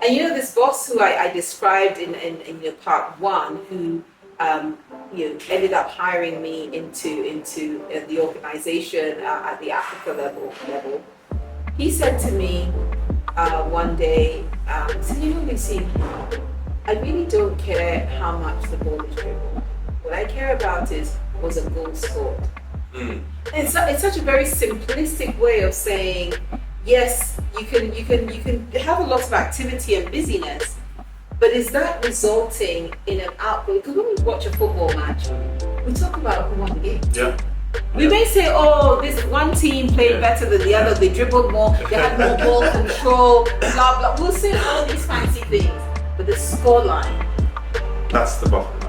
And this boss who I described in your part one, who ended up hiring me into the organization at the Africa level. He said to me one day, he said, Lucy, I really don't care how much the ball is dribbled. What I care about was a goal scored. Mm. It's such a very simplistic way of saying, yes, you can have a lot of activity and busyness, but is that resulting in an output? Because when we watch a football match, we talk about who won the game. Yeah. We may say, oh, this one team played better than the other, they dribbled more, they had more ball control, blah, blah. We'll say all these fancy things, but the score line. That's the bottom line.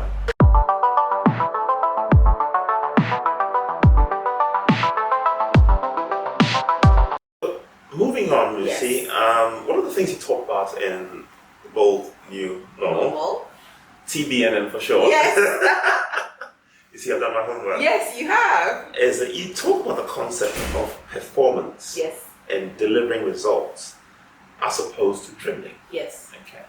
Moving on, Lucy, one of the things you talk about in the bold new normal, TBNN for short. Yes. You see, I've done my homework. Yes, you have. Is that you talk about the concept of performance and delivering results as opposed to dribbling. Yes. Okay.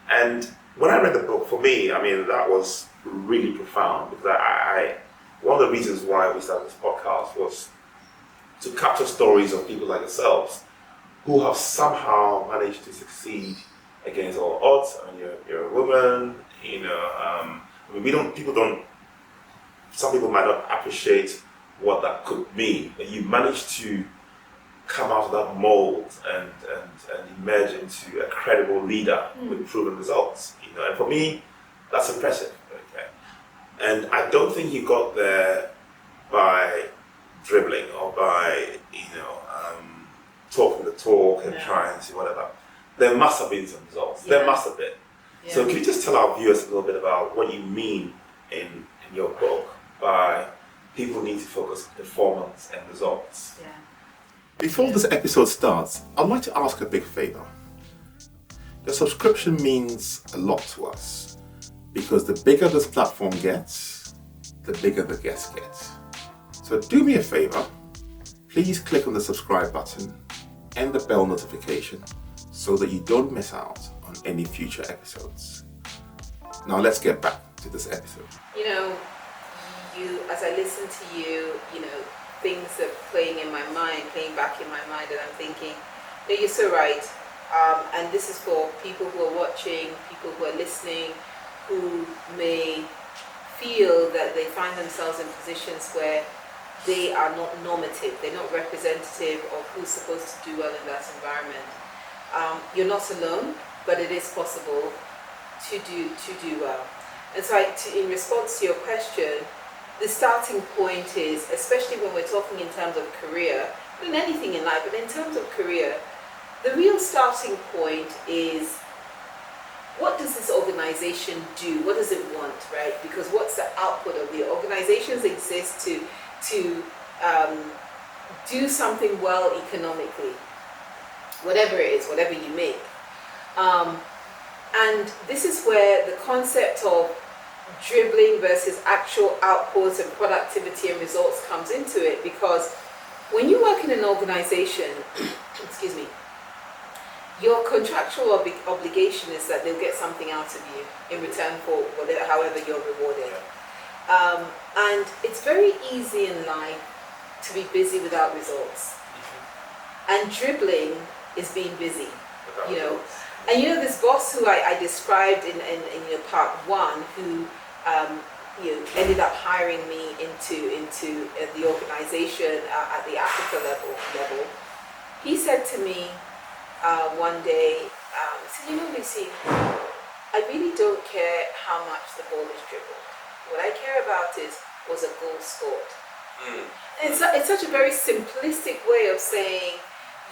And when I read the book, for me, I mean, that was really profound because I one of the reasons why we started this podcast was to capture stories of people like yourselves who have somehow managed to succeed against all odds. I mean, you're a woman, some people might not appreciate what that could mean, but you managed to come out of that mold and emerge into a credible leader with proven results. And for me, that's impressive. Okay, and I don't think you got there by dribbling or by talking the talk and trying to whatever. There must have been some results. There must have been. Yeah. So can you just tell our viewers a little bit about what you mean in your book by people need to focus on performance and results? Yeah. Before this episode starts, I'd like to ask a big favor. Your subscription means a lot to us because the bigger this platform gets, the bigger the guests get. So do me a favor, please click on the subscribe button and the bell notification so that you don't miss out on any future episodes. Now let's get back to this episode. As I listen to you, things are playing back in my mind, and I'm thinking, no, you're so right. And this is for people who are watching, people who are listening, who may feel that they find themselves in positions where they are not normative, they're not representative of who's supposed to do well in that environment. You're not alone, but it is possible to do well. And so in response to your question, the starting point is, especially when we're talking in terms of career, in anything in life, but in terms of career, the real starting point is, what does this organization do? What does it want, right? Because what's the output of the organizations exist to do something well economically, whatever it is, whatever you make. And this is where the concept of dribbling versus actual outputs and productivity and results comes into it, because when you work in an organization, excuse me, your contractual obligation is that they'll get something out of you in return for whatever, however you're rewarded. And it's very easy in life to be busy without results. And dribbling is being busy, And this boss who I described in your part one, who ended up hiring me into the organization at the Africa level, he said to me one day, he said, Lucy, I really don't care how much the ball is dribbled. What I care about was a goal scored. Mm. And it's such a very simplistic way of saying,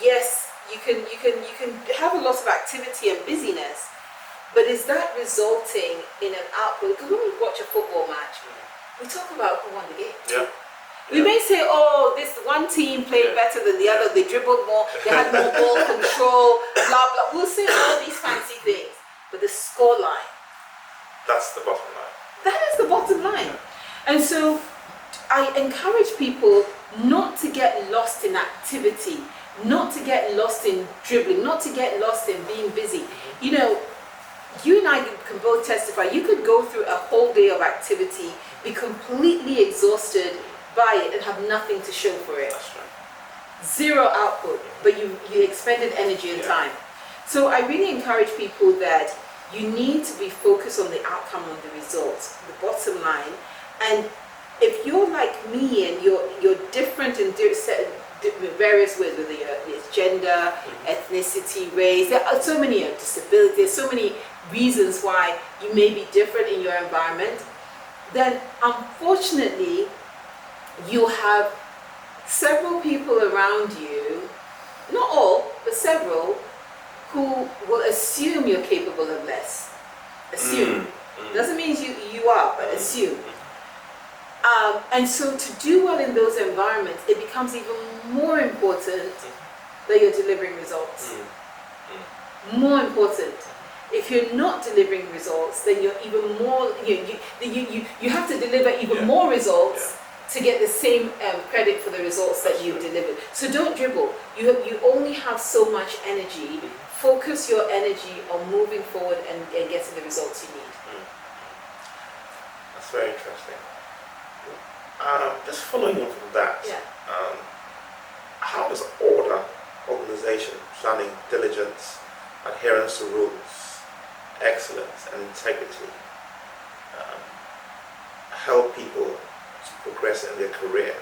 yes, you can have a lot of activity and busyness, but is that resulting in an output? Because when we watch a football match, we talk about who won the game. Yeah. We may say, oh, this one team played better than the other, they dribbled more, they had more ball control, blah, blah. We'll say all these fancy things, but the score line. That's the bottom line. That is the bottom line. And so I encourage people not to get lost in activity, not to get lost in dribbling, not to get lost in being busy. You know, you and I can both testify, you could go through a whole day of activity, be completely exhausted by it and have nothing to show for it. That's right. Zero output, but you expended energy and time. So I really encourage people that you need to be focused on the outcome of the results, the bottom line. And if you're like me and you're different in various ways, whether it's gender, ethnicity, race, there are so many disabilities, there's so many reasons why you may be different in your environment, then unfortunately you have several people around you, not all, but several, who will assume you're capable of less. Assume. Doesn't mean you are, but assume. And so to do well in those environments, it becomes even more important that you're delivering results. More important. If you're not delivering results, then you're even more, you have to deliver even more results to get the same credit for the results that you've delivered. So don't dribble. You only have so much energy. Focus your energy on moving forward and getting the results you need. That's very interesting. Just following on from that, how does order, organization, planning, diligence, adherence to rules, excellence and integrity help people to progress in their career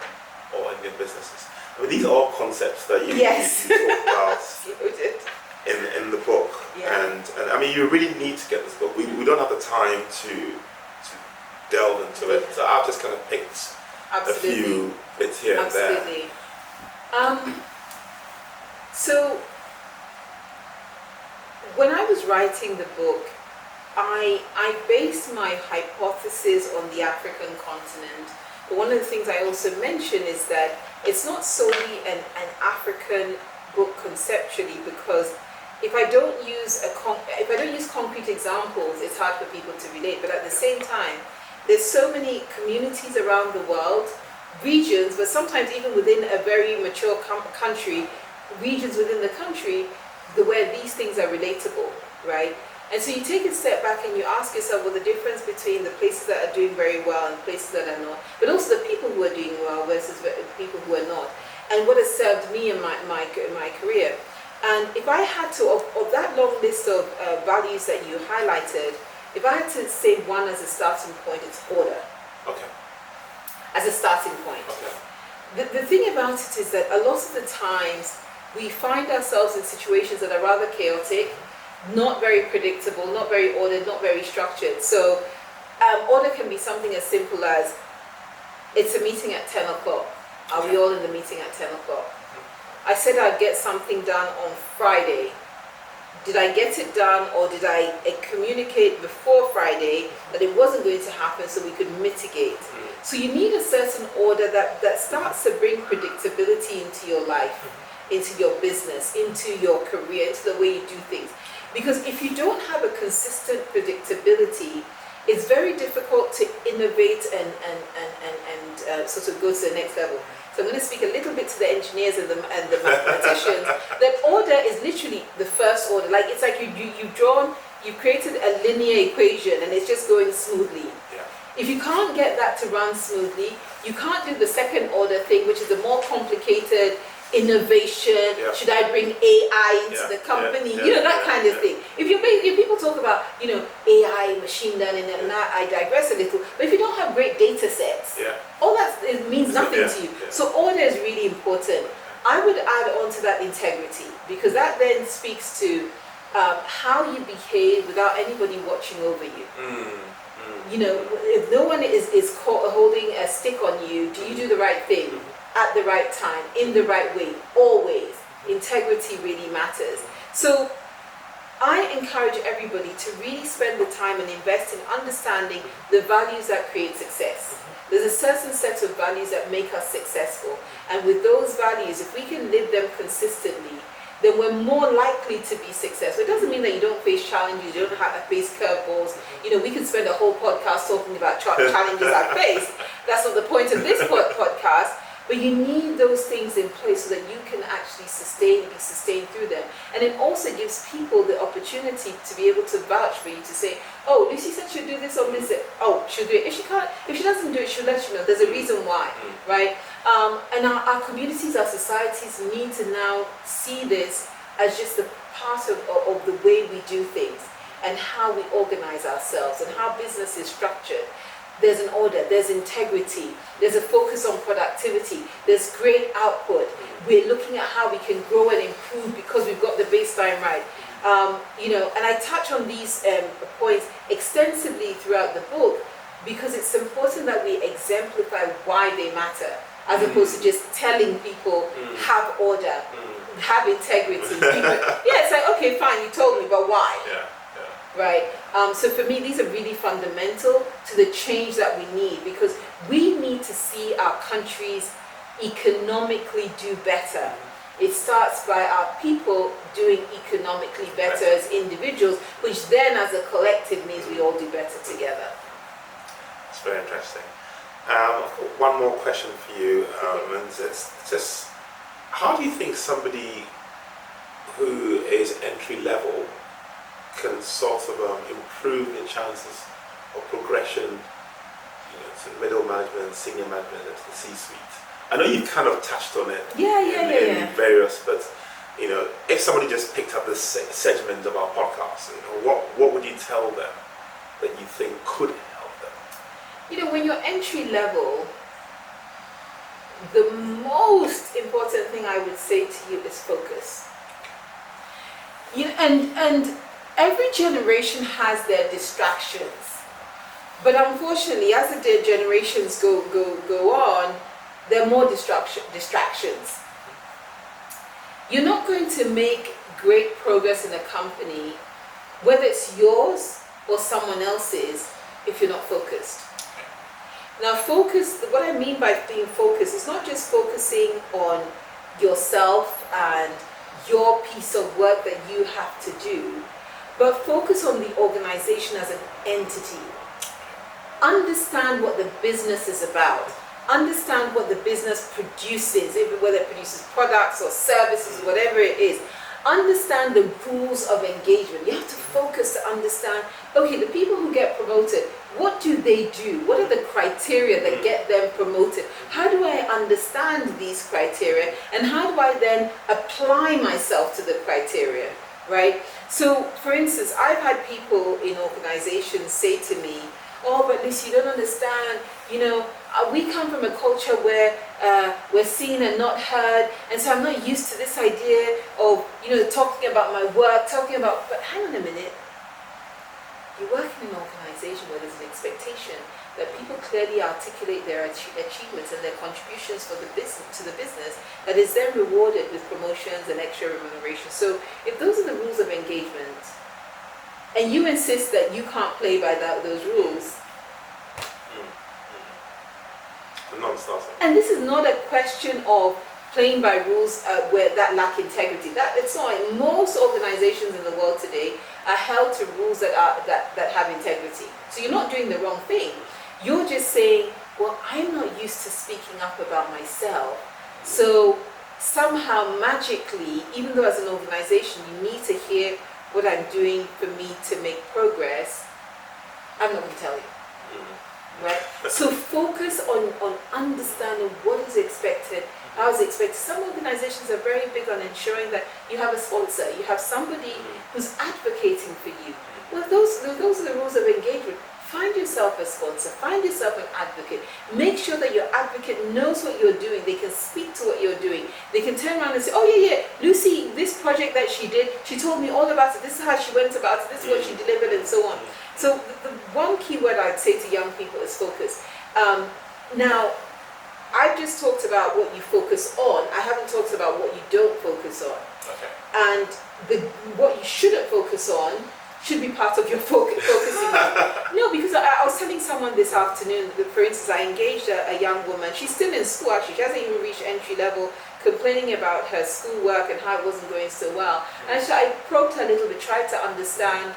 or in their businesses? I mean, these are all concepts that you talk about in the book. And I mean, you really need to get this book. We don't have the time to delve into it, so I've just kind of picked a few bits here and there. So when I was writing the book, I based my hypothesis on the African continent. But one of the things I also mention is that it's not solely an African book conceptually, because if I don't use concrete examples, it's hard for people to relate. But at the same time, there's so many communities around the world, regions, but sometimes even within a very mature country, regions within the country, where these things are relatable, right? And so you take a step back and you ask yourself, well, the difference between the places that are doing very well and places that are not, but also the people who are doing well versus the people who are not, and what has served me in my career. And if I had to, of that long list of values that you highlighted, if I had to say one as a starting point, it's order. Okay. As a starting point. Okay. The thing about it is that a lot of the times we find ourselves in situations that are rather chaotic, not very predictable, not very ordered, not very structured. So order can be something as simple as, it's a meeting at 10 o'clock. Are we all in the meeting at 10 o'clock? I said I'd get something done on Friday. Did I get it done, or did I communicate before Friday that it wasn't going to happen so we could mitigate? So you need a certain order that starts to bring predictability into your life, into your business, into your career, into the way you do things. Because if you don't have a consistent predictability, it's very difficult to innovate and sort of go to the next level. So I'm going to speak a little bit to the engineers and the mathematicians. That order is literally the first order. Like, it's like you've created a linear equation and it's just going smoothly. Yeah. If you can't get that to run smoothly, you can't do the second order thing, which is the more complicated innovation. Yeah. Should I bring AI into the company? That kind of thing. If people talk about, AI, machine learning, and I digress a little, but if you don't have great data sets, all that means nothing to you. Yeah. So order is really important. I would add on to that integrity, because that then speaks to how you behave without anybody watching over you. If no one is holding a stick on you, do you do the right thing at the right time, in the right way, always? Integrity really matters. So I encourage everybody to really spend the time and invest in understanding the values that create success. There's a certain set of values that make us successful. And with those values, if we can live them consistently, then we're more likely to be successful. It doesn't mean that you don't face challenges, you don't have to face curveballs. We can spend a whole podcast talking about challenges I face. That's not the point of this podcast. But you need those things in place so that you can actually be sustained through them. And it also gives people the opportunity to be able to vouch for you, to say, oh, Lucy said she'll do this, or Miss said, oh, she'll do it. If she doesn't do it, she'll let you know. There's a reason why, right? And our communities, our societies need to now see this as just a part of the way we do things and how we organize ourselves and how business is structured. There's an order, there's integrity, there's a focus on productivity, there's great output. We're looking at how we can grow and improve because we've got the baseline right. And I touch on these points extensively throughout the book because it's important that we exemplify why they matter, as opposed to just telling people, have order, have integrity. It's like, okay, fine, you told me, but why? Right? So for me, these are really fundamental to the change that we need, because we need to see our countries economically do better. It starts by our people doing economically better as individuals, which then as a collective means we all do better together. It's very interesting. One more question for you, and it's just, how do you think somebody who is entry level can sort of improve the chances of progression, to middle management, senior management, and to the C-suite? I know you've kind of touched on it in various, but if somebody just picked up this segment of our podcast, what would you tell them that you think could help them? When you're entry level, the most important thing I would say to you is focus. And every generation has their distractions, but unfortunately, as the generations go on, there are more distractions. You're not going to make great progress in a company, whether it's yours or someone else's, if you're not focused. Now, what I mean by being focused is not just focusing on yourself and your piece of work that you have to do, but focus on the organization as an entity. Understand what the business is about. Understand what the business produces, whether it produces products or services, whatever it is. Understand the rules of engagement. You have to focus to understand, okay, the people who get promoted, what do they do? What are the criteria that get them promoted? How do I understand these criteria? And how do I then apply myself to the criteria, right? So, for instance, I've had people in organizations say to me, oh, but Lucy, you don't understand, we come from a culture where we're seen and not heard, and so I'm not used to this idea of, talking about my work, but hang on a minute. You work in an organization where there's an expectation that people clearly articulate their achievements and their contributions to the business, that is then rewarded with promotions and extra remuneration. So if those are the rules of engagement, and you insist that you can't play by those rules, and this is not a question of playing by rules where that lack integrity. It's not. Most organizations in the world today are held to rules that have integrity. So you're not doing the wrong thing. You're just saying, well, I'm not used to speaking up about myself. So somehow magically, even though as an organization you need to hear what I'm doing for me to make progress, I'm not going to tell you. Right? So focus on understanding what is expected, how is expected. Some organizations are very big on ensuring that you have a sponsor, you have somebody who's advocating for you. Well, those are the rules of engagement. Find yourself a sponsor, find yourself an advocate. Make sure that your advocate knows what you're doing. They can speak to what you're doing. They can turn around and say, oh yeah, Lucy, this project that she did, she told me all about it. This is how she went about it. This is what she delivered, and so on. So the one key word I'd say to young people is focus. Now, I've just talked about what you focus on. I haven't talked about what you don't focus on. Okay. And what you shouldn't focus on should be part of your focusing on. No, because I was telling someone this afternoon, for instance, I engaged a young woman. She's still in school, actually. She hasn't even reached entry level, complaining about her schoolwork and how it wasn't going so well. And so I probed her a little bit, tried to understand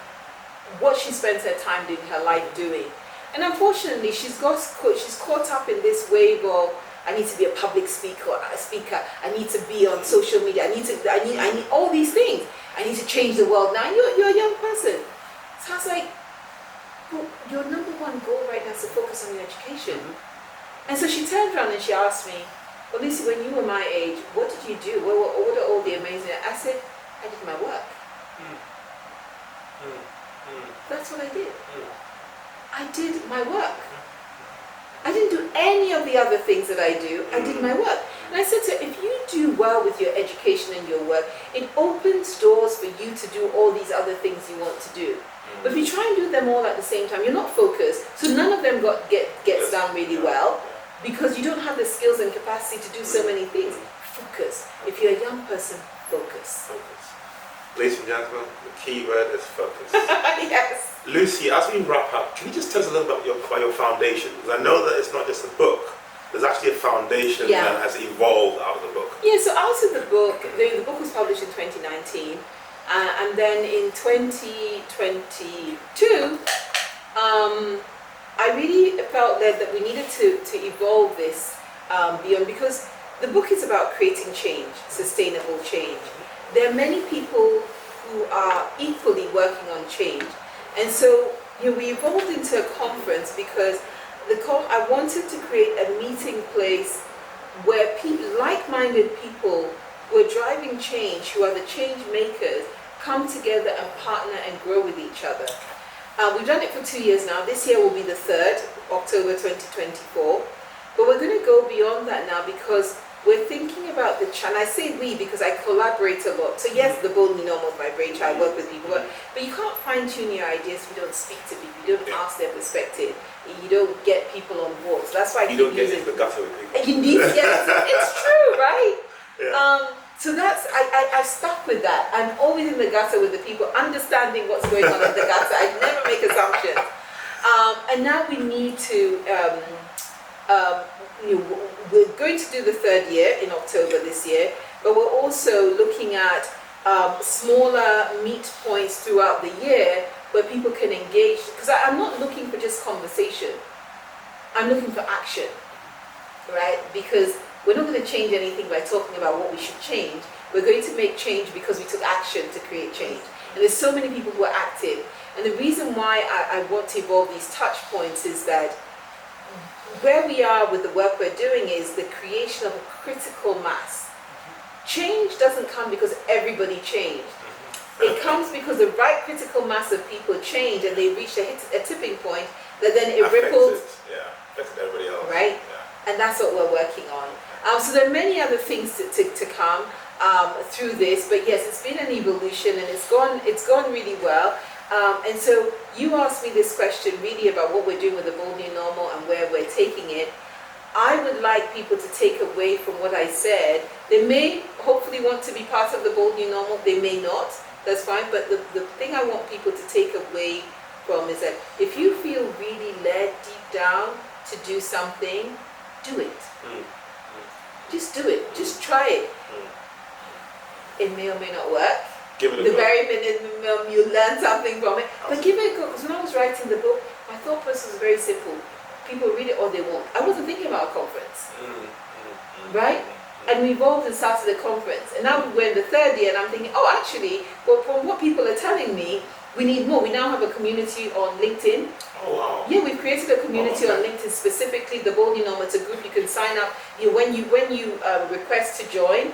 what she spends her time doing, her life doing. And unfortunately, she's caught up in this wave of I need to be a public speaker. I need to be on social media. I need all these things. I need to change the world. Now you're a young person. So I was like, well, your number one goal right now is to focus on your education. And so she turned around and she asked me, well, Lucy, when you were my age, what did you do? What are all the amazing? I said, I did my work. That's what I did. I did my work. I didn't do any of the other things that I do. I did my work. And I said to her, if you do well with your education and your work, it opens doors for you to do all these other things you want to do. But if you try and do them all at the same time, you're not focused. So none of them gets done really well because you don't have the skills and capacity to do so many things. Focus. If you're a young person, focus. Ladies and gentlemen, the key word is focus. Yes. Lucy, as we wrap up, can you just tell us a little bit about your foundation? Because I know that it's not just a book. There's actually a foundation that has evolved out of the book. Yeah, so out of the book, the book was published in 2019. And then in 2022, I really felt that we needed to evolve this beyond, because the book is about creating change, sustainable change. There are many people who are equally working on change. And so we evolved into a conference because I wanted to create a meeting place where like-minded people who are driving change, who are the change makers, come together and partner and grow with each other. We've done it for 2 years now. This year will be the 3rd, October 2024. But we're going to go beyond that now because we're thinking about and I say we because I collaborate a lot. So yes, the Boldly Normal is my brainchild, I work with people, but you can't fine-tune your ideas if you don't speak to people, you don't ask their perspective, you don't get people on board. So that's why you don't get into the gutter with people. You need to get it's true, right? Yeah. So that's, I've stuck with that. I'm always in the gutter with the people, understanding what's going on in the gutter. I never make assumptions. And now we need to, we're going to do the 3rd year in October this year, but we're also looking at smaller meet points throughout the year where people can engage. Because I'm not looking for just conversation. I'm looking for action, right? Because we're not going to change anything by talking about what we should change. We're going to make change because we took action to create change. And there's so many people who are active. And the reason why I want to evolve these touch points is that where we are with the work we're doing is the creation of a critical mass. Change doesn't come because everybody changed. It comes because the right critical mass of people change and they reach a tipping point that then it ripples. Affected everybody else. Right? Yeah. And that's what we're working on. So there are many other things to come through this, but yes, it's been an evolution and it's gone really well. And so you asked me this question really about what we're doing with the Boldly Normal and where we're taking it. I would like people to take away from what I said. They may hopefully want to be part of the Boldly Normal, they may not, that's fine, but the thing I want people to take away from is that if you feel really led deep down to do something, do it. Just do it. Just try it. It may or may not work. Give it a go. The very minimum you learn something from it. But give it a go. Because when I was writing the book, my thought process was very simple. People read it or they won't. I wasn't thinking about a conference. Right? And we evolved and started a conference. And now we're in the 3rd year and I'm thinking, oh, actually, well, from what people are telling me, we need more. We now have a community on LinkedIn. Oh, wow. Yeah, we've created a community on LinkedIn specifically, the Boldly Normal. It's a group you can sign up. When you request to join,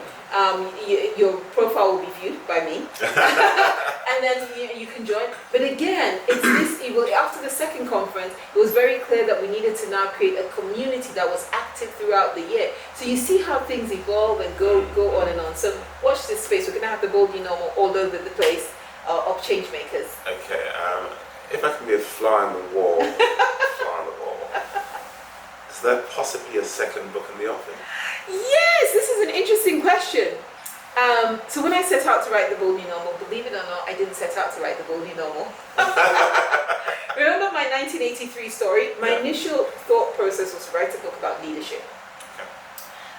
your profile will be viewed by me. And then you can join. But again, it's this. After the 2nd conference, it was very clear that we needed to now create a community that was active throughout the year. So you see how things evolve and go on and on. So watch this space. We're going to have the Boldly Normal all over the place of change makers. Okay. If I can be a fly on the wall, is there possibly a 2nd book in the offing? Yes, this is an interesting question. So when I set out to write the Boldly Normal, believe it or not, I didn't set out to write the Boldly Normal. Remember my 1983 story? My initial thought process was to write a book about leadership.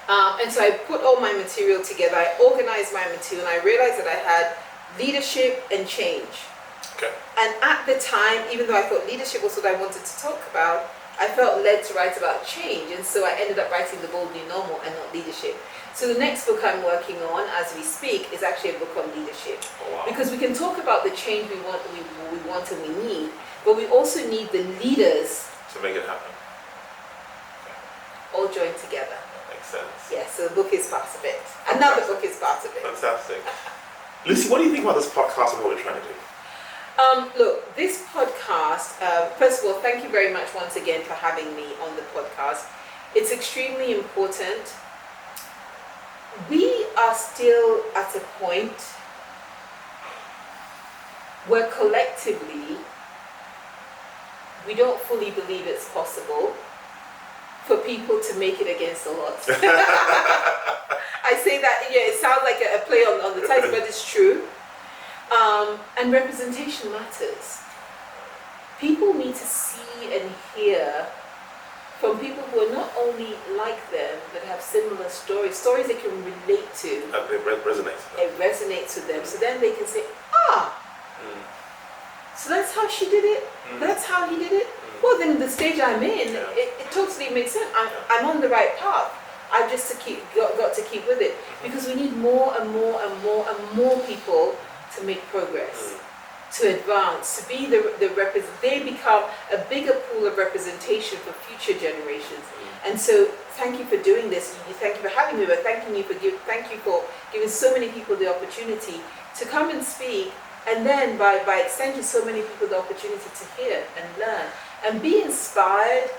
And so I put all my material together, I organized my material, and I realized that I had leadership and change. And at the time, even though I thought leadership was what I wanted to talk about, I felt led to write about change, and so I ended up writing The Bold New Normal and not leadership. So the next book I'm working on as we speak is actually a book on leadership. Oh, wow. Because we can talk about the change we want and we need, but we also need the leaders to make it happen. All joined together. That makes sense. Yes, so the book is part of it. Another book is part of it. Fantastic. Lucy, what do you think about this podcast and what we're trying to do? Look, this podcast, first of all, thank you very much once again for having me on the podcast. It's extremely important. We are still at a point where collectively we don't fully believe it's possible for people to make it against the odds. I say that, yeah, it sounds like a play on the title, but it's true. And representation matters. People need to see and hear from people who are not only like them, but have similar stories they can relate to. It resonates. It resonates with them. So then they can say, so that's how she did it? That's how he did it? Well, then the stage I'm in, it totally makes sense. I'm on the right path. I've just got to keep with it. Because we need more and more and more and more people to make progress, to advance, to be the they become a bigger pool of representation for future generations. And so, thank you for doing this. Thank you for having me, but thank you for giving so many people the opportunity to come and speak, and then by extension, so many people the opportunity to hear and learn and be inspired,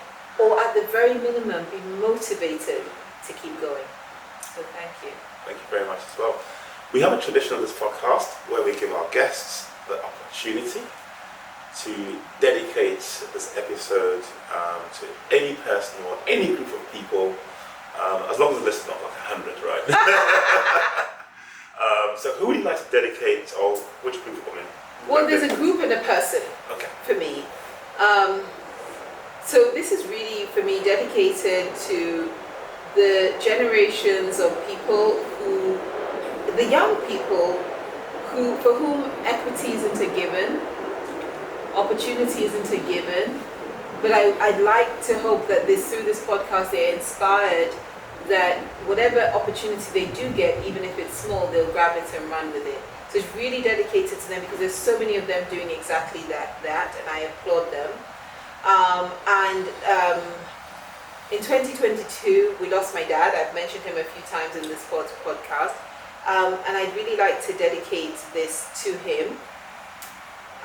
or at the very minimum, be motivated to keep going. So, thank you. Thank you very much as well. We have a tradition on this podcast where we give our guests the opportunity to dedicate this episode to any person or any group of people, as long as the list is not like 100, right? So who would you like to dedicate, or which group of women? Well, there's a group and a person for me. So this is really, for me, dedicated to the generations of people the young people for whom equity isn't a given, opportunity isn't a given, but I'd like to hope that through this podcast they're inspired that whatever opportunity they do get, even if it's small, they'll grab it and run with it. So it's really dedicated to them because there's so many of them doing exactly that, and I applaud them. In 2022, we lost my dad. I've mentioned him a few times in this podcast. And I'd really like to dedicate this to him.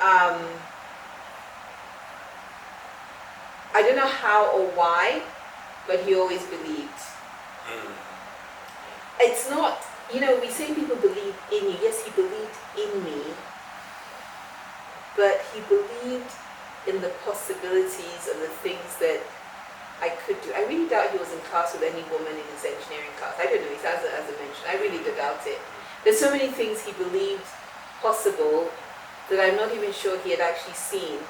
I don't know how or why, but he always believed. It's not, we say people believe in you. Yes, he believed in me, but he believed in the possibilities and the things that I could do. I really doubt he was in class with any woman in his engineering class. I don't know, as I mentioned, I really do doubt it. There's so many things he believed possible that I'm not even sure he had actually seen,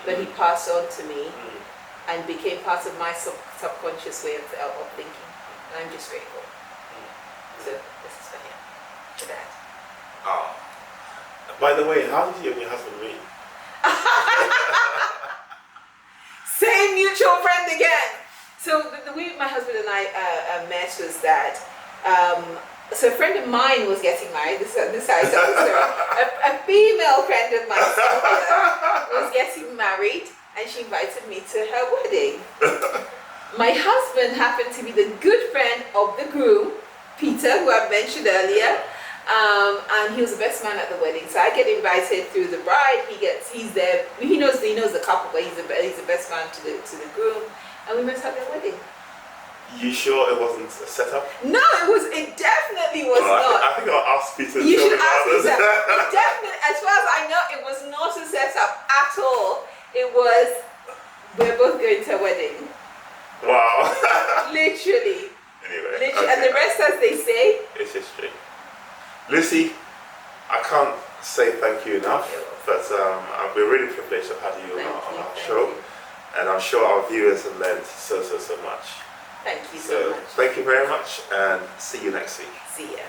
but he passed on to me and became part of my subconscious way of thinking. And I'm just grateful. So this is for him, for that. By the way, how did you and your husband meet? Same mutual friend again. So the way my husband and I met was that, so a friend of mine was getting married. This is how I tell the story. A female friend of mine was getting married, and she invited me to her wedding. My husband happened to be the good friend of the groom, Peter, who I mentioned earlier. And he was the best man at the wedding. So I get invited through the bride. He's there. He knows the couple, but he's the best man to the groom. And we met at their wedding. You sure it wasn't a setup? No, it definitely was not. I think I'll ask Peter. You should ask Peter. It definitely, as far as I know, it was not a setup at all. It was, we're both going to a wedding. Wow. Literally. Anyway. Okay. And the rest, as they say, it's history. Lucy, I can't say thank you enough, but we're really privileged to have you on our show, and I'm sure our viewers have learned so much. Thank you so much. Thank you very much, and see you next week. See ya.